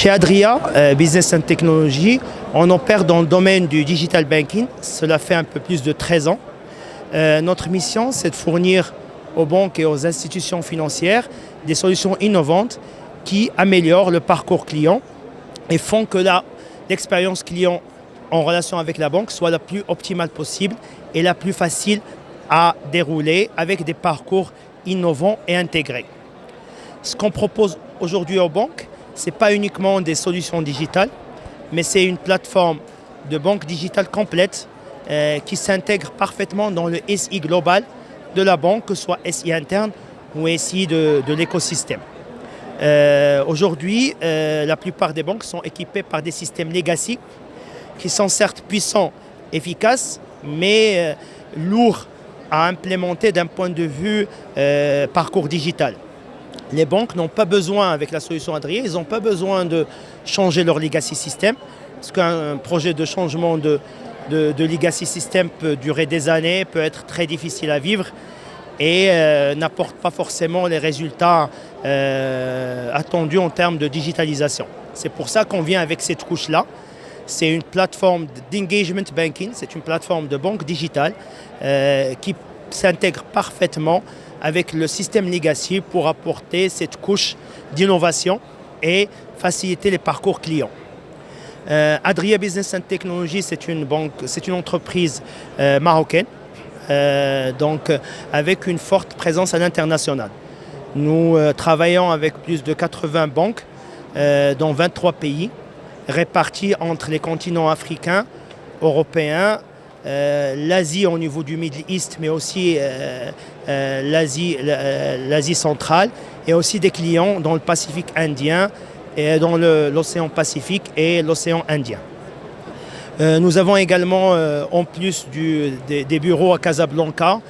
Chez Adria Business and Technology, on opère dans le domaine du digital banking. Cela fait un peu plus de 13 ans. Notre mission, c'est de fournir aux banques et aux institutions financières des solutions innovantes qui améliorent le parcours client et font que l'expérience client en relation avec la banque soit la plus optimale possible et la plus facile à dérouler avec des parcours innovants et intégrés. Ce qu'on propose aujourd'hui aux banques, ce n'est pas uniquement des solutions digitales, mais c'est une plateforme de banque digitale complète qui s'intègre parfaitement dans le SI global de la banque, que ce soit SI interne ou SI de l'écosystème. Aujourd'hui, la plupart des banques sont équipées par des systèmes legacy qui sont certes puissants, efficaces, mais lourds à implémenter d'un point de vue parcours digital. Les banques n'ont pas besoin, avec la solution Adria, ils n'ont pas besoin de changer leur legacy system, parce qu'un projet de changement de legacy system peut durer des années, peut être très difficile à vivre et n'apporte pas forcément les résultats attendus en termes de digitalisation. C'est pour ça qu'on vient avec cette couche-là. C'est une plateforme d'engagement banking, c'est une plateforme de banque digitale qui s'intègre parfaitement avec le système legacy pour apporter cette couche d'innovation et faciliter les parcours clients. Adria Business and Technology, c'est une entreprise marocaine, avec une forte présence à l'international. Nous travaillons avec plus de 80 banques dans 23 pays, répartis entre les continents africains, européens, l'Asie au niveau du Middle East, mais aussi l'Asie centrale, et aussi des clients dans le Pacifique indien, et dans l'océan Pacifique et l'océan Indien. Nous avons également, en plus des bureaux à Casablanca,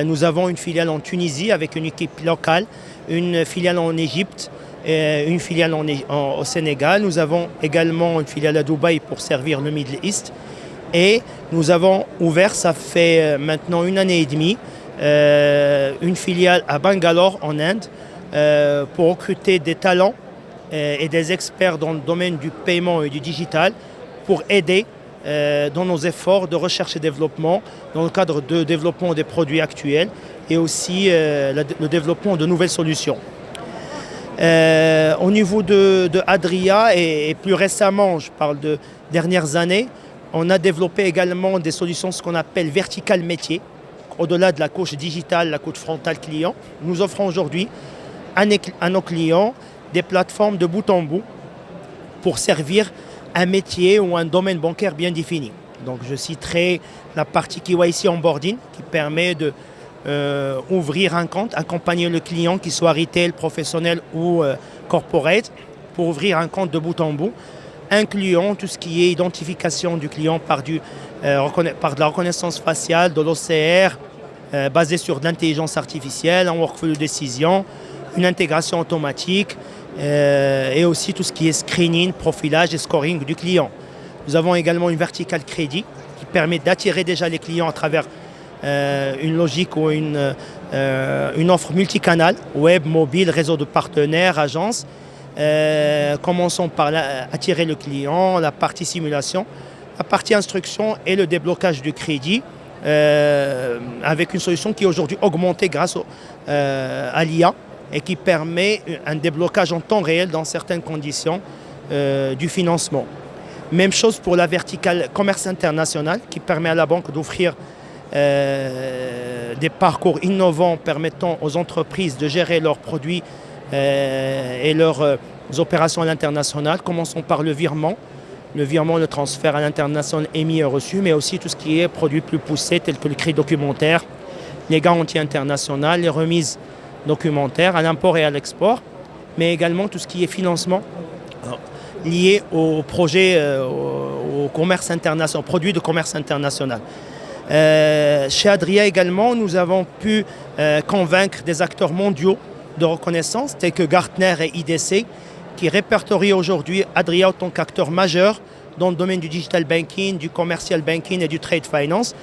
nous avons une filiale en Tunisie avec une équipe locale, une filiale en Égypte, une filiale au Sénégal. Nous avons également une filiale à Dubaï pour servir le Middle East. Et nous avons ouvert, ça fait maintenant 1 année et demie, une filiale à Bangalore en Inde pour recruter des talents et des experts dans le domaine du paiement et du digital pour aider dans nos efforts de recherche et développement dans le cadre de développement des produits actuels et aussi le développement de nouvelles solutions. Au niveau de Adria et plus récemment, je parle de dernières années, on a développé également des solutions, ce qu'on appelle vertical métier, au-delà de la couche digitale, la couche frontale client. Nous offrons aujourd'hui à nos clients des plateformes de bout en bout pour servir un métier ou un domaine bancaire bien défini. Donc je citerai la partie KYC onboarding qui permet de ouvrir un compte, accompagner le client, qu'il soit retail, professionnel ou corporate, pour ouvrir un compte de bout en bout, incluant tout ce qui est identification du client par de la reconnaissance faciale, de l'OCR, basé sur de l'intelligence artificielle, un workflow de décision, une intégration automatique et aussi tout ce qui est screening, profilage et scoring du client. Nous avons également une verticale crédit qui permet d'attirer déjà les clients à travers une logique ou une offre multicanal, web, mobile, réseau de partenaires, agences. Commençons par attirer le client, la partie simulation, la partie instruction et le déblocage du crédit avec une solution qui est aujourd'hui augmentée grâce à l'IA et qui permet un déblocage en temps réel dans certaines conditions du financement. Même chose pour la verticale commerce international qui permet à la banque d'offrir des parcours innovants permettant aux entreprises de gérer leurs produits et leurs opérations à l'international. Commençons par le virement, le transfert à l'international émis et reçu, mais aussi tout ce qui est produits plus poussés tels que le crédit documentaire, les garanties internationales, les remises documentaires à l'import et à l'export, mais également tout ce qui est financement lié au projet, au commerce international, aux produits de commerce international. Chez Adria également, nous avons pu convaincre des acteurs mondiaux de reconnaissance tels que Gartner et IDC qui répertorient aujourd'hui Adria en tant qu'acteur majeur dans le domaine du digital banking, du commercial banking et du trade finance.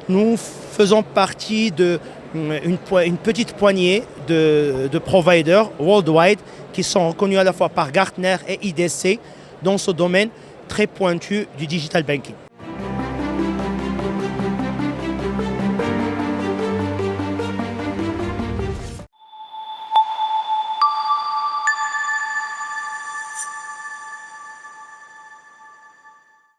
Nous faisons partie de une petite poignée de providers worldwide qui sont reconnus à la fois par Gartner et IDC dans ce domaine très pointu du digital banking.